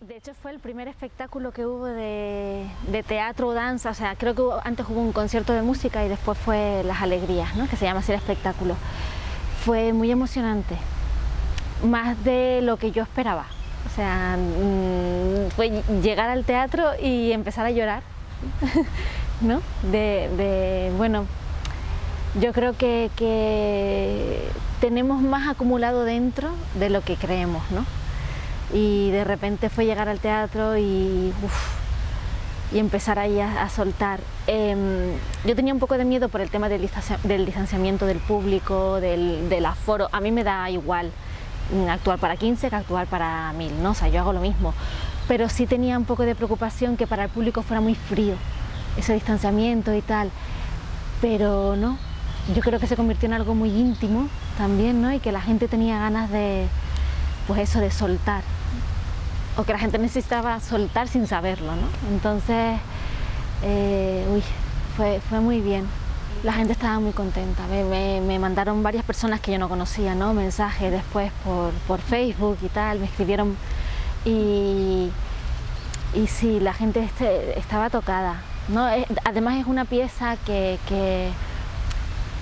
De hecho fue el primer espectáculo que hubo de teatro o danza, o sea, creo que antes hubo un concierto de música y después fue Las Alegrías, ¿no? Que se llama así el espectáculo. Fue muy emocionante, más de lo que yo esperaba, o sea, fue llegar al teatro y empezar a llorar, ¿no? Bueno, yo creo que tenemos más acumulado dentro de lo que creemos, ¿no? Y de repente fue llegar al teatro y empezar ahí a soltar. Yo tenía un poco de miedo por el tema del distanciamiento del público, del aforo. A mí me da igual actuar para 15 que actuar para 1000, ¿no? O sea, yo hago lo mismo. Pero sí tenía un poco de preocupación que para el público fuera muy frío, ese distanciamiento y tal. Pero no, yo creo que se convirtió en algo muy íntimo también, ¿no? Y que la gente tenía ganas de, pues eso, de soltar. O que la gente necesitaba soltar sin saberlo, ¿no? Entonces, fue muy bien. La gente estaba muy contenta. Me mandaron varias personas que yo no conocía, ¿no? Mensajes después por Facebook y tal, me escribieron. Y sí, la gente estaba tocada, ¿no? Además es una pieza que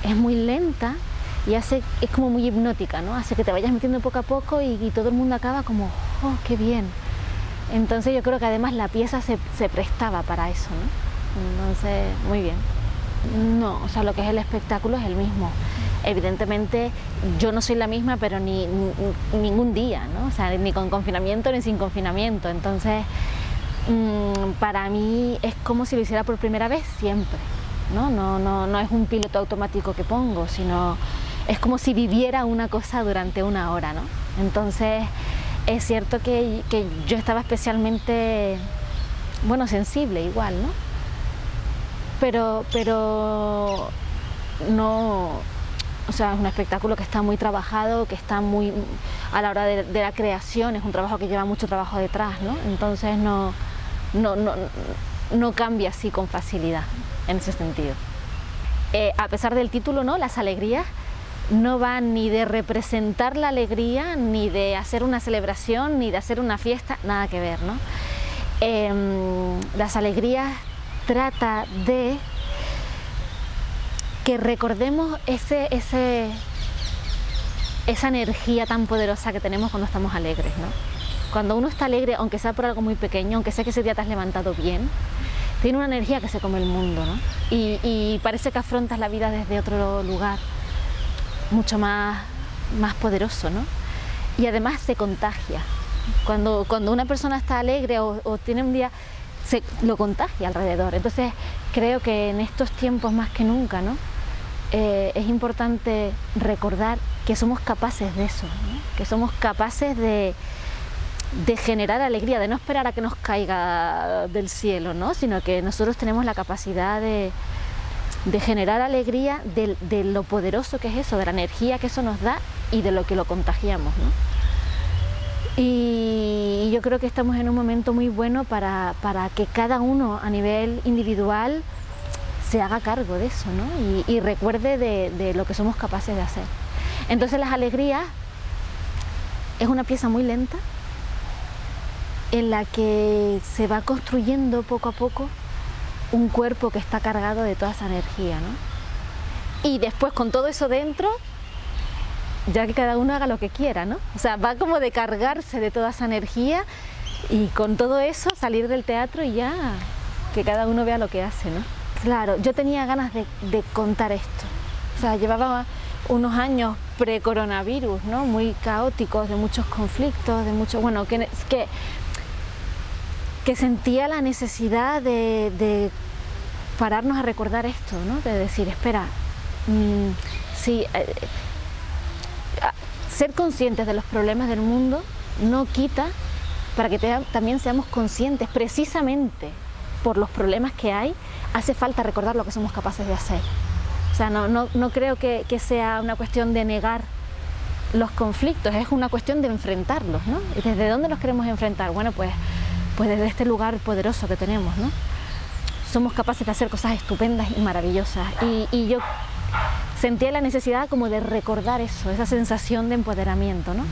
es muy lenta y es como muy hipnótica, ¿no? Hace que te vayas metiendo poco a poco y todo el mundo acaba como, ¡oh, qué bien! Entonces yo creo que además la pieza se prestaba para eso, ¿no? Entonces, muy bien. No, o sea, lo que es el espectáculo es el mismo. Evidentemente yo no soy la misma, pero ningún día, ¿no? O sea, ni con confinamiento ni sin confinamiento. Entonces, para mí es como si lo hiciera por primera vez siempre, ¿no? No es un piloto automático que pongo, sino es como si viviera una cosa durante una hora, ¿no? Entonces, es cierto que yo estaba especialmente, bueno, sensible igual, ¿no? Pero no, o sea, es un espectáculo que está muy trabajado, que está muy, a la hora de la creación, es un trabajo que lleva mucho trabajo detrás, ¿no? Entonces no cambia así con facilidad, en ese sentido. A pesar del título, ¿no? Las Alegrías no van ni de representar la alegría, ni de hacer una celebración, ni de hacer una fiesta, nada que ver, ¿no? Las Alegrías trata de que recordemos esa energía tan poderosa que tenemos cuando estamos alegres, ¿no? Cuando uno está alegre, aunque sea por algo muy pequeño, aunque sea que ese día te has levantado bien, tiene una energía que se come el mundo, ¿no? Y parece que afrontas la vida desde otro lugar, mucho más poderoso, ¿no? Y además se contagia. Cuando una persona está alegre o tiene un día, lo contagia alrededor. Entonces creo que en estos tiempos más que nunca, ¿no? Es importante recordar que somos capaces de eso, ¿no? Que somos capaces de generar alegría, de no esperar a que nos caiga del cielo, ¿no? Sino que nosotros tenemos la capacidad de generar alegría, de lo poderoso que es eso, de la energía que eso nos da y de lo que lo contagiamos, ¿no? Y yo creo que estamos en un momento muy bueno para que cada uno a nivel individual se haga cargo de eso, ¿no? Y recuerde de lo que somos capaces de hacer. Entonces Las Alegrías es una pieza muy lenta en la que se va construyendo poco a poco un cuerpo que está cargado de toda esa energía, ¿no? Y después con todo eso dentro, ya que cada uno haga lo que quiera, ¿no? O sea, va como de cargarse de toda esa energía y con todo eso salir del teatro y ya que cada uno vea lo que hace, ¿no? Claro, yo tenía ganas de contar esto. O sea, llevaba unos años pre-coronavirus, ¿no? Muy caóticos, de muchos conflictos, de mucho, bueno, que sentía la necesidad de pararnos a recordar esto, ¿no? De decir, espera, sí, ser conscientes de los problemas del mundo no quita para que también seamos conscientes, precisamente por los problemas que hay, hace falta recordar lo que somos capaces de hacer. O sea, no creo que sea una cuestión de negar los conflictos, es una cuestión de enfrentarlos, ¿no? ¿Y desde dónde los queremos enfrentar? Bueno, pues desde este lugar poderoso que tenemos, ¿no? Somos capaces de hacer cosas estupendas y maravillosas. Y yo sentía la necesidad como de recordar eso, esa sensación de empoderamiento, ¿no?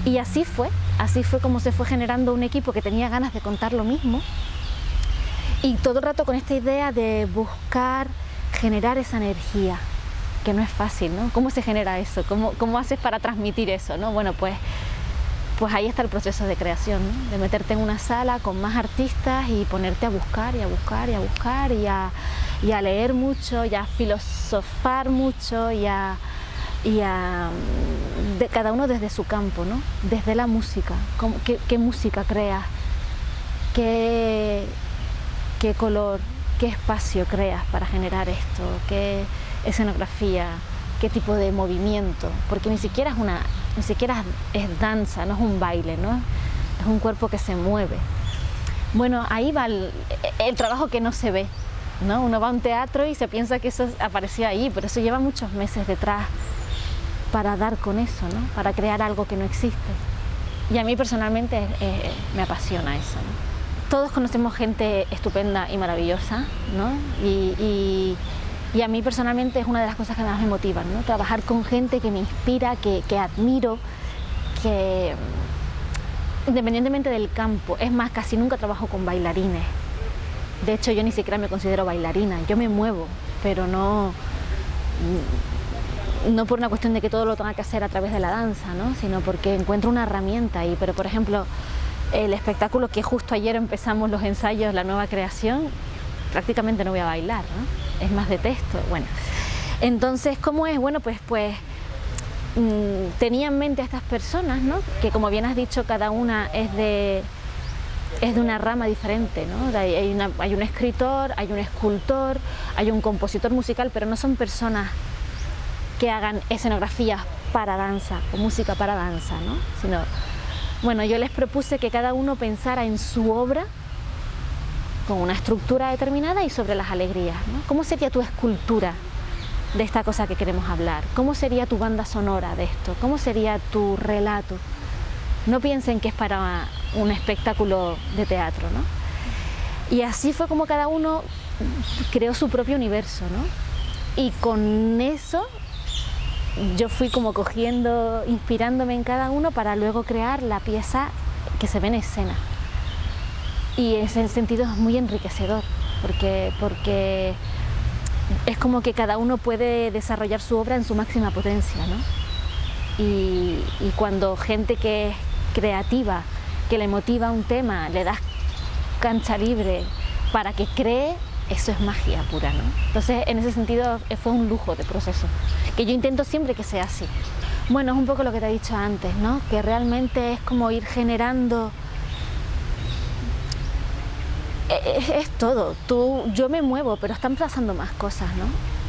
Y así fue. así fue como se fue generando un equipo que tenía ganas de contar lo mismo, y todo el rato con esta idea de buscar generar esa energía, que no es fácil, ¿no? ¿Cómo se genera eso? ¿Cómo haces para transmitir eso, ¿no? Bueno, pues ahí está el proceso de creación, ¿no? De meterte en una sala con más artistas y ponerte a buscar y a buscar y a buscar y a leer mucho y a filosofar mucho y a de cada uno desde su campo, ¿no? Desde la música, qué música creas, qué color, qué espacio creas para generar esto, qué escenografía, qué tipo de movimiento, porque ni siquiera es danza, no es un baile, ¿no? Es un cuerpo que se mueve. Bueno, ahí va el trabajo que no se ve, ¿no? Uno va a un teatro y se piensa que eso apareció ahí, pero eso lleva muchos meses detrás para dar con eso, ¿no? Para crear algo que no existe. Y a mí personalmente me apasiona eso, ¿no? Todos conocemos gente estupenda y maravillosa, ¿no? Y a mí personalmente es una de las cosas que más me motivan, ¿no? Trabajar con gente que me inspira, que admiro, que independientemente del campo, es más, casi nunca trabajo con bailarines. De hecho, yo ni siquiera me considero bailarina, yo me muevo, pero no por una cuestión de que todo lo tenga que hacer a través de la danza, ¿no? Sino porque encuentro una herramienta ahí. Pero, por ejemplo, el espectáculo que justo ayer empezamos los ensayos, la nueva creación, prácticamente no voy a bailar, ¿no? Es más de texto. Bueno, entonces, ¿cómo es? Bueno, pues tenía en mente a estas personas, ¿no? Que, como bien has dicho, cada una es de una rama diferente, ¿no? Hay un escritor, hay un escultor, hay un compositor musical, pero no son personas que hagan escenografías para danza o música para danza, ¿no? Sino, bueno, yo les propuse que cada uno pensara en su obra con una estructura determinada y sobre las alegrías, ¿no? ¿Cómo sería tu escultura de esta cosa que queremos hablar? ¿Cómo sería tu banda sonora de esto? ¿Cómo sería tu relato? No piensen que es para un espectáculo de teatro, ¿no? Y así fue como cada uno creó su propio universo, ¿no? Y con eso yo fui como cogiendo, inspirándome en cada uno para luego crear la pieza que se ve en escena. Y en ese sentido es muy enriquecedor, porque es como que cada uno puede desarrollar su obra en su máxima potencia, ¿no? Y cuando gente que es creativa, que le motiva un tema, le das cancha libre para que cree, eso es magia pura, ¿no? Entonces, en ese sentido, fue un lujo de proceso, que yo intento siempre que sea así. Bueno, es un poco lo que te he dicho antes, ¿no? Que realmente es como ir generando... Es todo. Yo me muevo, pero están pasando más cosas, ¿no?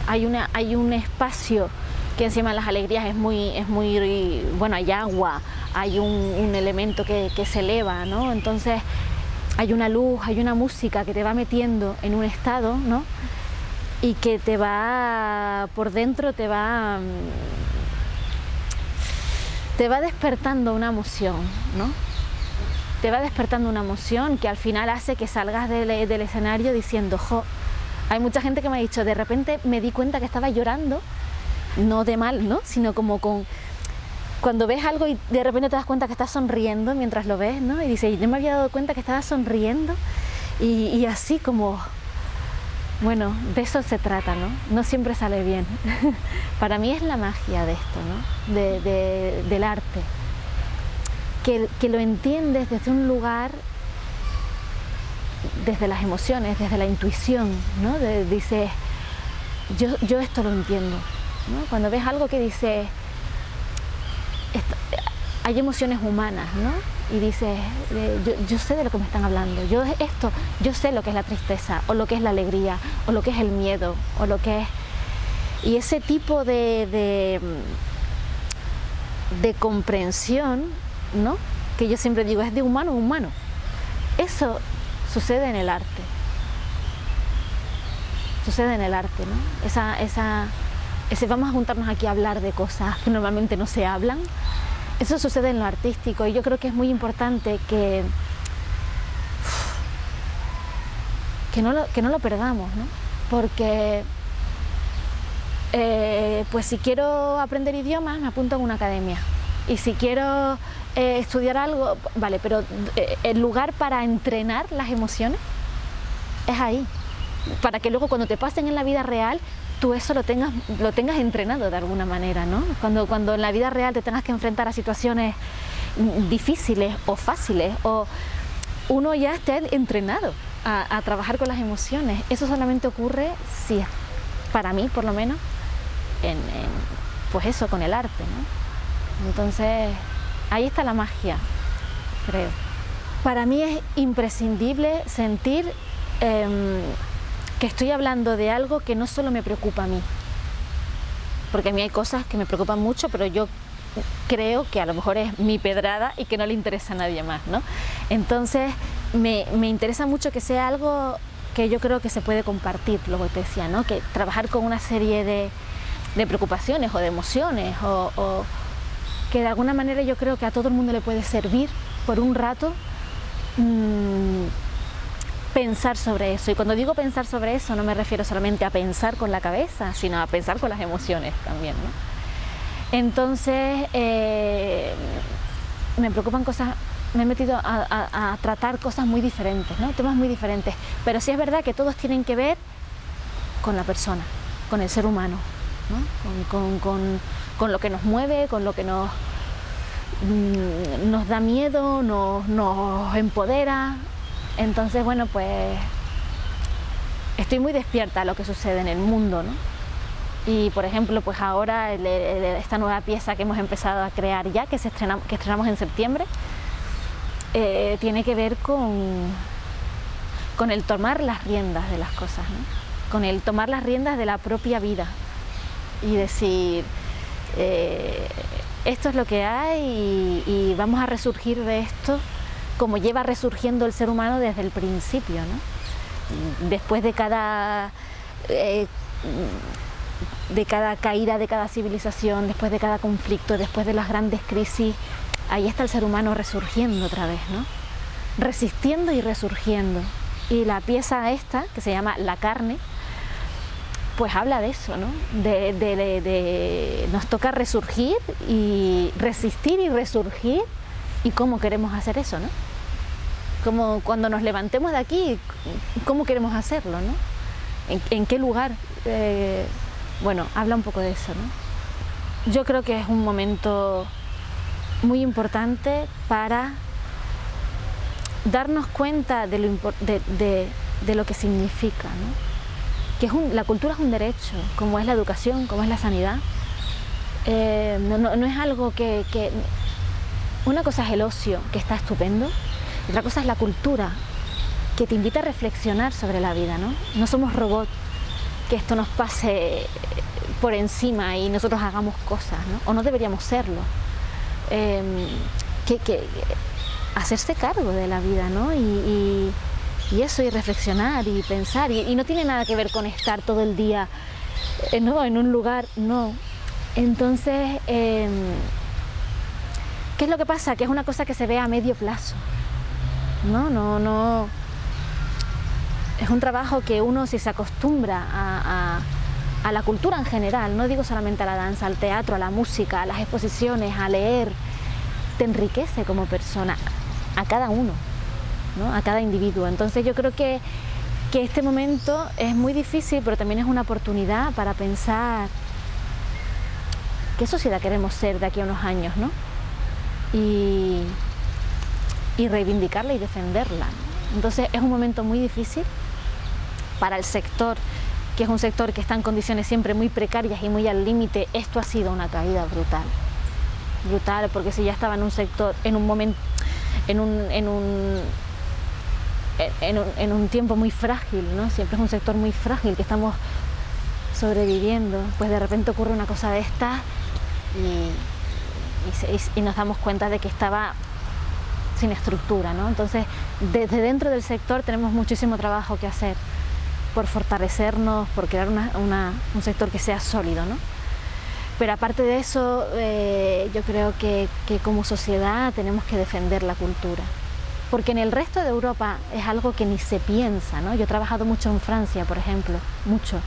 Hay un espacio que encima de las alegrías es muy bueno, hay agua, hay un elemento que se eleva, ¿no? Entonces hay una luz, hay una música que te va metiendo en un estado, ¿no? Y que te va por dentro, te va despertando una emoción, ¿no? Te va despertando una emoción que al final hace que salgas del escenario diciendo, jo, hay mucha gente que me ha dicho, de repente me di cuenta que estaba llorando, no de mal, ¿no? Sino como cuando ves algo y de repente te das cuenta que estás sonriendo mientras lo ves, ¿no? Y dices, yo me había dado cuenta que estaba sonriendo y así como, bueno, de eso se trata, ¿no? No siempre sale bien. Para mí es la magia de esto, ¿no? Del arte. Que lo entiendes desde un lugar, desde las emociones, desde la intuición, ¿no? Dices, yo esto lo entiendo, ¿no? Cuando ves algo que dices, hay emociones humanas, ¿no? Y dices, yo sé de lo que me están hablando, yo sé lo que es la tristeza, o lo que es la alegría, o lo que es el miedo, o lo que es... Y ese tipo de comprensión, ¿no? Que yo siempre digo, es de humano a humano. Eso sucede en el arte. Sucede en el arte, ¿no? Ese vamos a juntarnos aquí a hablar de cosas que normalmente no se hablan. Eso sucede en lo artístico y yo creo que es muy importante que no lo perdamos, ¿no? Porque pues si quiero aprender idiomas me apunto a una academia, Y si quiero estudiar algo, vale, pero el lugar para entrenar las emociones es ahí, para que luego cuando te pasen en la vida real, tú eso lo tengas entrenado de alguna manera, ¿no? Cuando en la vida real te tengas que enfrentar a situaciones difíciles o fáciles, o uno ya esté entrenado a trabajar con las emociones. Eso solamente ocurre, sí, para mí por lo menos, pues eso, con el arte, ¿no? Entonces, ahí está la magia, creo. Para mí es imprescindible sentir que estoy hablando de algo que no solo me preocupa a mí, porque a mí hay cosas que me preocupan mucho, pero yo creo que a lo mejor es mi pedrada y que no le interesa a nadie más, ¿no? Entonces me interesa mucho que sea algo que yo creo que se puede compartir, lo que te decía, ¿no? Que trabajar con una serie de preocupaciones o de emociones o que de alguna manera yo creo que a todo el mundo le puede servir por un rato pensar sobre eso. Y cuando digo pensar sobre eso no me refiero solamente a pensar con la cabeza, sino a pensar con las emociones también, ¿no? Entonces me preocupan cosas, me he metido a tratar cosas muy diferentes, ¿no? Temas muy diferentes, pero sí es verdad que todos tienen que ver con la persona, con el ser humano, ¿no? Con lo que nos mueve, con lo que nos da miedo, nos empodera. Entonces, bueno, pues estoy muy despierta a lo que sucede en el mundo, ¿no? Y por ejemplo, pues ahora esta nueva pieza que hemos empezado a crear ya, que estrenamos en septiembre, tiene que ver con el tomar las riendas de las cosas, ¿no? Con el tomar las riendas de la propia vida y decir, esto es lo que hay y vamos a resurgir de esto como lleva resurgiendo el ser humano desde el principio, ¿no? Después de cada caída de cada civilización, después de cada conflicto, después de las grandes crisis, ahí está el ser humano resurgiendo otra vez, ¿no? Resistiendo y resurgiendo. Y la pieza esta, que se llama La carne, pues habla de eso, ¿no? Nos toca resurgir y resistir y resurgir, y cómo queremos hacer eso, ¿no? Como cuando nos levantemos de aquí, ¿cómo queremos hacerlo, ¿no? ¿En qué lugar? Bueno, habla un poco de eso, ¿no? Yo creo que es un momento muy importante para darnos cuenta de lo que significa, ¿no? Que la cultura es un derecho, como es la educación, como es la sanidad. No es algo que... Una cosa es el ocio, que está estupendo, y otra cosa es la cultura, que te invita a reflexionar sobre la vida, ¿no? No somos robots, que esto nos pase por encima y nosotros hagamos cosas, ¿no? O no deberíamos serlo. Hacerse cargo de la vida, ¿no? Y eso, y reflexionar y pensar, y no tiene nada que ver con estar todo el día en un lugar, no. Entonces, ¿qué es lo que pasa? Que es una cosa que se ve a medio plazo, no. Es un trabajo que uno, si se acostumbra a la cultura en general, no digo solamente a la danza, al teatro, a la música, a las exposiciones, a leer, te enriquece como persona, a cada uno, ¿no? A cada individuo. Entonces yo creo que este momento es muy difícil, pero también es una oportunidad para pensar qué sociedad queremos ser de aquí a unos años, ¿no? Y reivindicarla y defenderla, ¿no? Entonces es un momento muy difícil para el sector, que es un sector que está en condiciones siempre muy precarias y muy al límite. Esto ha sido una caída brutal, porque si ya estaba en un sector, en un momento, en un tiempo muy frágil, ¿no? Siempre es un sector muy frágil que estamos sobreviviendo, pues de repente ocurre una cosa de estas y nos damos cuenta de que estaba sin estructura, ¿no? Entonces, desde dentro del sector tenemos muchísimo trabajo que hacer por fortalecernos, por crear un sector que sea sólido, ¿no? Pero aparte de eso, yo creo que como sociedad tenemos que defender la cultura, porque en el resto de Europa es algo que ni se piensa, ¿no? Yo he trabajado mucho en Francia, por ejemplo, mucho,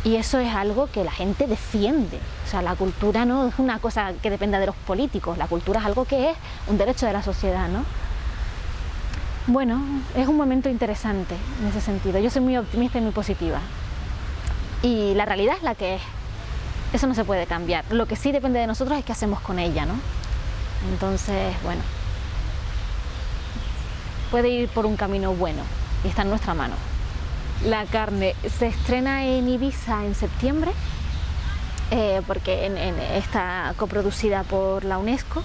Y eso es algo que la gente defiende. O sea, la cultura no es una cosa que dependa de los políticos, la cultura es algo que es un derecho de la sociedad, ¿no? Bueno, es un momento interesante en ese sentido. Yo soy muy optimista y muy positiva. Y la realidad es la que es. Eso no se puede cambiar. Lo que sí depende de nosotros es qué hacemos con ella, ¿no? Entonces, bueno, puede ir por un camino bueno y está en nuestra mano. La carne se estrena en Ibiza en septiembre, porque está coproducida por la UNESCO,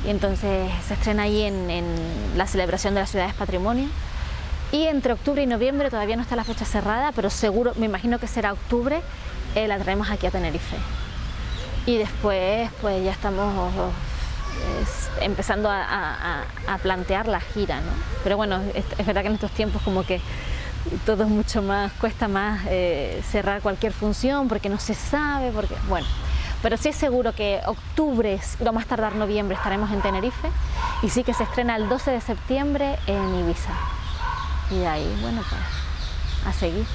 y entonces se estrena ahí en la celebración de las ciudades patrimonio. Y entre octubre y noviembre, todavía no está la fecha cerrada, pero seguro, me imagino que será octubre, la traemos aquí a Tenerife. Y después pues ya estamos empezando a plantear la gira, ¿no? Pero bueno, es verdad que en estos tiempos como que todo es mucho más, cuesta más cerrar cualquier función porque no se sabe, porque bueno, pero sí es seguro que octubre, lo más tardar noviembre, estaremos en Tenerife, y sí que se estrena el 12 de septiembre en Ibiza. Y de ahí, bueno, pues a seguir.